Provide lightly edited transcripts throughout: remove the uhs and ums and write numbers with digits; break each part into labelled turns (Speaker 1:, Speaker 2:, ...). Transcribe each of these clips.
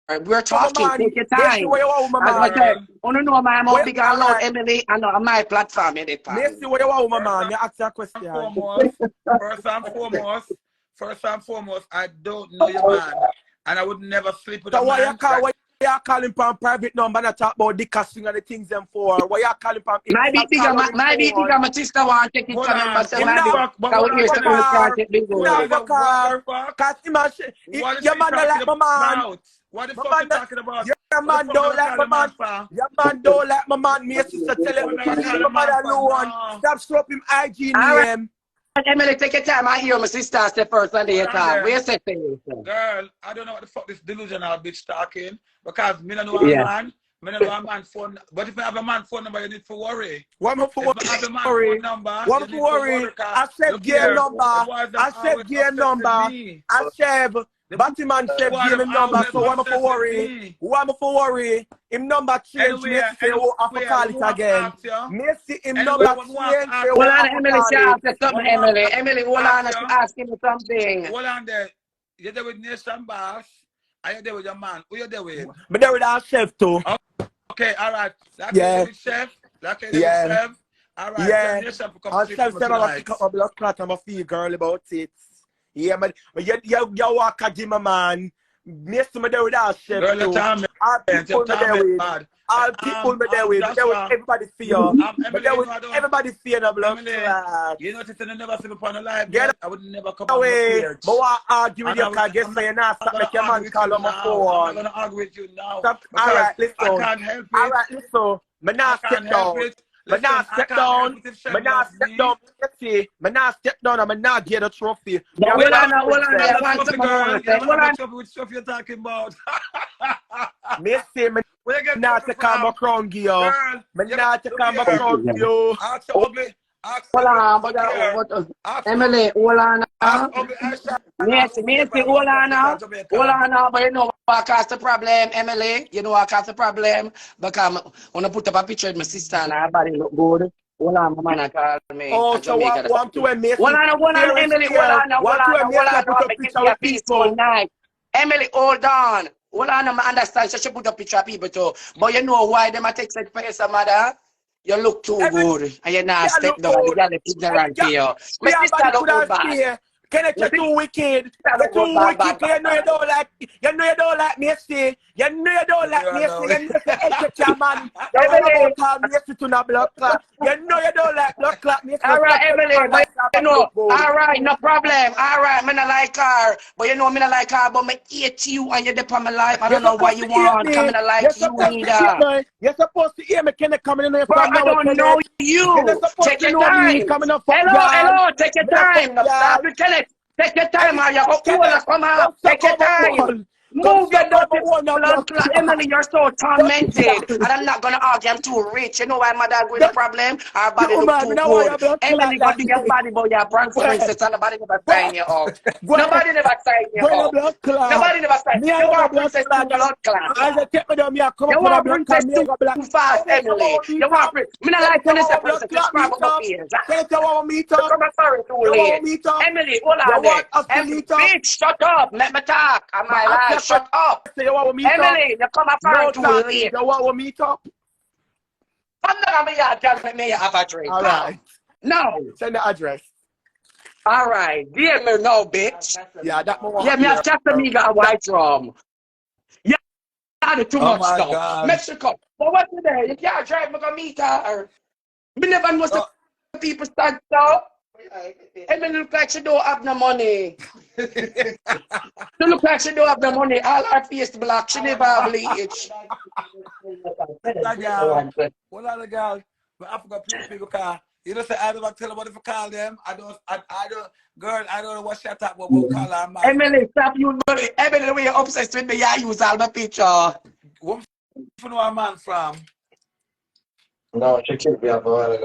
Speaker 1: We're talking.
Speaker 2: man,
Speaker 1: Take your
Speaker 2: yes,
Speaker 1: time.
Speaker 2: where you are,
Speaker 1: As I
Speaker 2: man.
Speaker 1: said, oh no, man, I'm big and loud,
Speaker 2: Alright.
Speaker 1: Emily, and on my platform, in the
Speaker 2: Messi, where you are, man. You ask a question.
Speaker 3: First and foremost, I don't know your man, and I would never sleep with
Speaker 2: So
Speaker 3: a
Speaker 2: why
Speaker 3: man.
Speaker 2: why you calling from private number and talk about the casting and the things them for? Why you calling from him?
Speaker 1: my sister want to take it from him, but say, my big,
Speaker 3: What
Speaker 1: here's the first can't take big
Speaker 2: What the
Speaker 3: fuck?
Speaker 2: Cause your man don't like my man.
Speaker 3: What the fuck you talking about?
Speaker 2: Your man don't like my man. Your man don't like my man. Me sister tell him leave my mother alone. Stop stroking IG name.
Speaker 1: Emily, take your time. I hear my sister say first and they talk. Where you say things?
Speaker 3: Girl, I don't know what the fuck this delusional bitch talking. Because me don't know a man. Me don't know a man phone. But if I have a man phone number, you need to worry.
Speaker 2: What am I for worry? What am I for worry? I said game number. I said game number. I said Batman said game number. So what am I for worry? What am I for worry? Him number change. Me say oh, I for call it again. Me see him number change.
Speaker 1: Hold on, Emily. She asked something, Emily. Emily, hold on. She asking me something.
Speaker 3: Hold on there. You're there with Nation Boss. Are you there with your man? Who you there with?
Speaker 2: Me there with our chef too.
Speaker 3: Okay, all right. Like
Speaker 2: yeah.
Speaker 3: Chef. Like
Speaker 2: yeah.
Speaker 3: Chef. All right.
Speaker 2: Yeah.
Speaker 3: So
Speaker 2: I'll chef said I'm gonna pick up my blood clot and my feel girl about it. Yeah, man. You walk a gym, man. Miss me there with our chef
Speaker 3: girl,
Speaker 2: too. All people me there with. All people me there with. Me there with everybody fear. Me there with everybody fear the blood clot.
Speaker 3: You know what I never see me on a live.
Speaker 2: Get
Speaker 3: I would never come
Speaker 2: away. But what argue with you? Cause guess so you not stop make your man call on my phone.
Speaker 3: I'm gonna argue with you now.
Speaker 2: Alright, listen.
Speaker 3: I can't help it.
Speaker 2: Alright, listen. Me not step down. Me not step down. Me not step down. Me not step down and me not get a trophy.
Speaker 1: Hold on.
Speaker 3: Which stuff you're talking about?
Speaker 2: Me say me not to come back crown gear. Me not to come back crown gear.
Speaker 1: Hold on, but Emily, hold on. Messi, hold on. Hold on, but you know what caused the problem, Emily? You know what caused the problem? Because when I put up a picture of my sister and her body look good. Hold on, my man call me.
Speaker 2: Oh, so what to Messi?
Speaker 1: Hold on, Emily, hold on. Peaceful night. Emily, hold on. Hold on, I understand. So she put up picture of people too. But you know why them text it for your mother? You look too good, and you're not step down. The girl is ignorant to you. My sister look good bad.
Speaker 2: Can you too wicked? You're too wicked. You know you don't like. You know you don't like Messi. You know you don't like Messi. You know you extra man. You don't call Messi to the blood clot. You know you don't like blood clot.
Speaker 1: All right, Emily, but you know, all right, no problem. All right, me not like her, but you know me not like her, but me hate you and you're on my life. I don't know why you want. Come in like you neither.
Speaker 2: You're supposed to hear me. Can you come in there?
Speaker 1: I don't know you. Take your time. Hello, take your time. Take your time, or you go come out. Take your time. Move your dirty blood clot. Emily, you're so tormented. And I'm not gonna argue, I'm too rich. You know why my dad with a problem? Our body look too good. Emily got to your body, but your brand princess and nobody never sign you up. Nobody never sign you up. Nobody never sign you up. You want princess to blood clot. You want princess too fast, Emily. You want princess. Me not like when you say princess, just grab up my ears. Come sorry too late. Emily, hold on there. Bitch, shut up. Let me talk. I'm my life. Shut up. Emily, you come up too late.
Speaker 2: You want to meet up?
Speaker 1: I'm not going to be your address. Me have a drink.
Speaker 2: All right.
Speaker 1: No.
Speaker 2: Send the address.
Speaker 1: All right. Dear me, no, bitch.
Speaker 2: Yeah, that one.
Speaker 1: Yeah, me have chat to me got a white rum. Yeah, that's too much stuff. God. Mexico. But what today? You can't drive me to meet her. Me never know the people start stuff. Emily look like she don't have no money. She look like she don't have no money. All her face black. She never have bleach.
Speaker 3: That girl. What other girl? But I forgot people car. You know, say I don't tell her what if I call them. I don't. Girl, I don't know what she talk about. We'll call her man.
Speaker 1: Emily, stop you. Emily, the way you're obsessed with me, I use all my picture.
Speaker 3: Where you know a man from?
Speaker 1: No, she can't be a boy.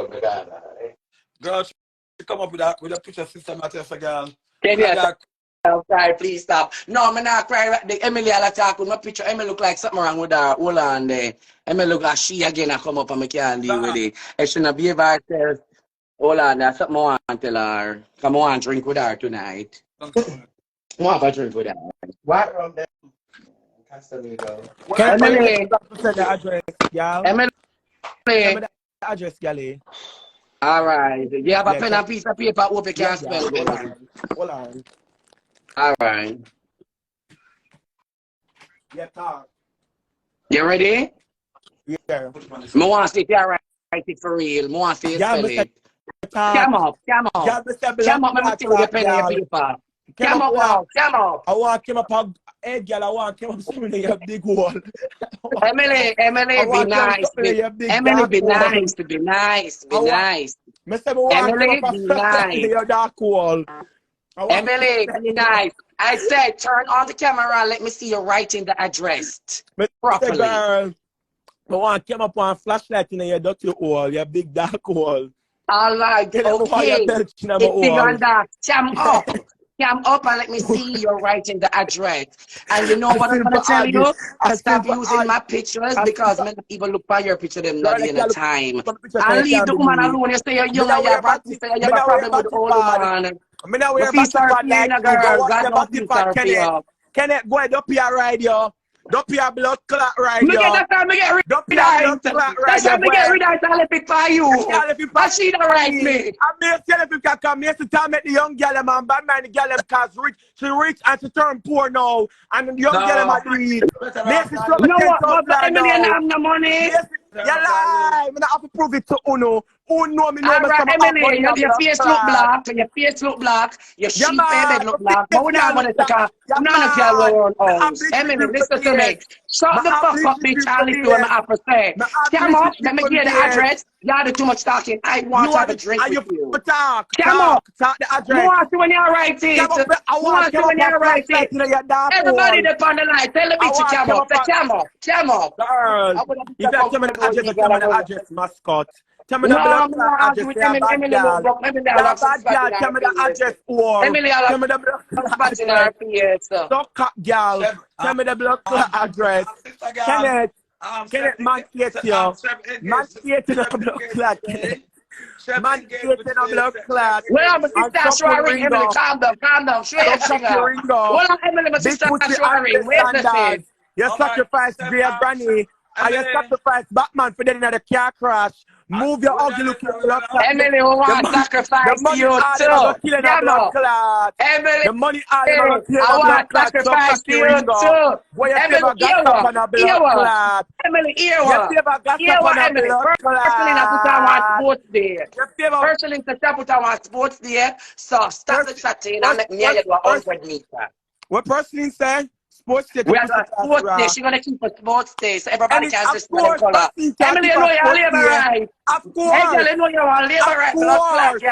Speaker 3: Girl, she come up with a picture sister Matessa girl.
Speaker 1: Can you cry, please stop. No, I'm not crying. Emily, I'll talk with my picture. Emily look like something wrong with her. Hold on there. Emily look like she again. I come up and I can't deal with it. And she not behave herself. Hold on, there's something I want to tell her. Come on, drink with her tonight. I want to drink with her.
Speaker 4: What wrong there?
Speaker 1: Emily.
Speaker 2: Send the address, y'all.
Speaker 1: Emily.
Speaker 2: Send me the address, y'all.
Speaker 1: All right. You have a pen and piece of paper. Hope you can spell good.
Speaker 2: Hold on.
Speaker 1: All right.
Speaker 2: Yeah, talk.
Speaker 1: You ready?
Speaker 2: Yeah.
Speaker 1: I want to see if you write it for real. I want to see you spell it. Come up. Come up. Come up. Let me see your pen and your paper. Come up now. Come up.
Speaker 2: I want to come up. Hey, girl, I want to come up some of your big wall.
Speaker 1: Emily, be nice. Emily, be nice. Be nice. Be nice. Emily, be nice.
Speaker 2: Your dark wall.
Speaker 1: Emily, be nice. I said, turn on the camera. Let me see you writing the address properly.
Speaker 2: Girl, I want to come up on a flashlight in your dirty wall, your big dark wall.
Speaker 1: All right, okay. It's big on that. Come up. Come up and let me see you writing the address. And you know what I'm going to tell you? I stop using my pictures because many people look for your picture them not in a time. And leave the woman alone. You say you're young and you have a problem with the old woman.
Speaker 2: The feet are clean, girl. God no feet are clean. Kenneth, go ahead up here right here. Don't be a blood clot right here.
Speaker 1: That's how me get rid of it. That's how me get rid of it. I'll let it for you. But she don't write me.
Speaker 2: I may tell if you can come here to tell me the young girl, man, bad man, the girl, because she rich and she turn poor now. And the young girl, man, read.
Speaker 1: No, but Emily, I have no money.
Speaker 2: You lie. I have to prove it to Uno. Uno, me know
Speaker 1: Emily, your face look black. Your face look black. Your sheep head look black. But we don't want to take a none of your own. Emily, listen to me. Shut the fuck up, bitch. I'll listen to what I have to say. Come up, let me get the address. Y'all do too much talking. I want to have a drink with you. Come up.
Speaker 2: Talk the address.
Speaker 1: I want to when you're writing. I want to when you're writing. Everybody that's on the line, tell the bitch to come up. Come up. Come up.
Speaker 2: Girl, if you tell me the address, tell me the address, mascot. Tell me the blood address. Tell me the address.
Speaker 1: Emily,
Speaker 2: tell me the blood address. Stop cut, girl. Tell me the blood address. Kenneth, man, get you. Man, get the blood clot. Man, get the blood clot.
Speaker 1: Well, my sister Shwari, Emily, calm down. Hold on, Emily, my sister Shwari, wait a second.
Speaker 2: You sacrifice great granny. And you sacrifice Batman for getting in the car crash. Move your ugly looking blood clot.
Speaker 1: Emily, we want to sacrifice you too. Emily,
Speaker 2: the money I
Speaker 1: want to sacrifice you too. Emily, Emily, personally, to put on sports there. So stop the chatting and let me hear you 100 meters.
Speaker 2: What person said? Sports day.
Speaker 1: We have a sports day. She's going to keep a sports day so everybody can just wear the color. Emily, you know you're labor right.
Speaker 2: Of course.
Speaker 1: Hey, girl, you know you're on labor right. Of course.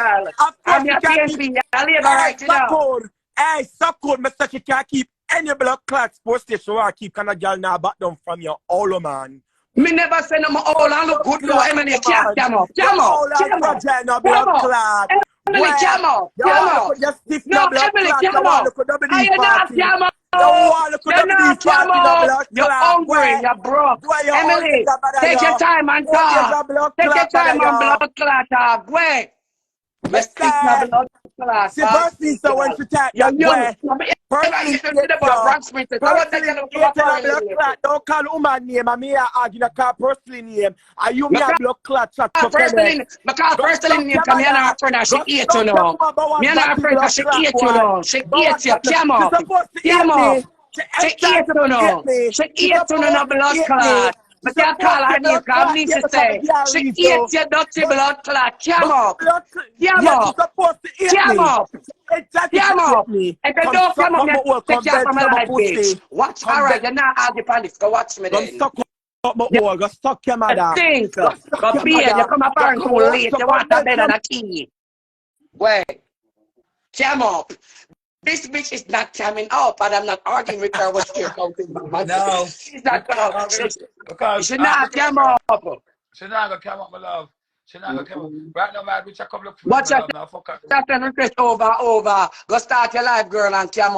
Speaker 1: I'm your PNP. You're labor right, you know.
Speaker 2: Hey, so good, Mr. You can't keep any blood clot sports day so I keep kind of girl now back down from your all man.
Speaker 1: Me never say no more all and look good though. Emily, you can't come up. Come up. Emily, come up. No, Emily, come up. I am not come up. You're not come up. You're hungry. You're broke. Emily, take your time and talk. Take your time and blood clot. Wait. Let's take my blood clot.
Speaker 2: See, birthday, so when she talk that way, don't call woman name, and me argue the car personally name. Are you me a blood clot chat?
Speaker 1: Personally name, come here and her friend, she ate you know. Me and her friend, she ate you know. She ate you, come up. Come up. She ate you know. She ate you know, blood clot. But you call her name, because I need to say, she ate your dirty blood clot. Come up. Come up. Come up. Come up. If you don't come up, take care from my life, bitch. Watch. All right, you're not arguing on this. Go watch me then.
Speaker 2: Go stuck your mother.
Speaker 1: Think. Go be here. You come up and too late. You want a bed and a key. Wait. Come up. This bitch is not coming up, and I'm not arguing with her what you're counting.
Speaker 3: No.
Speaker 1: She's not coming. She's not come up.
Speaker 3: She's not gonna come up, my love. She's not gonna come up. Right now, man, we check a couple of
Speaker 1: Watch out. Request over. Go start your life, girl, and come up.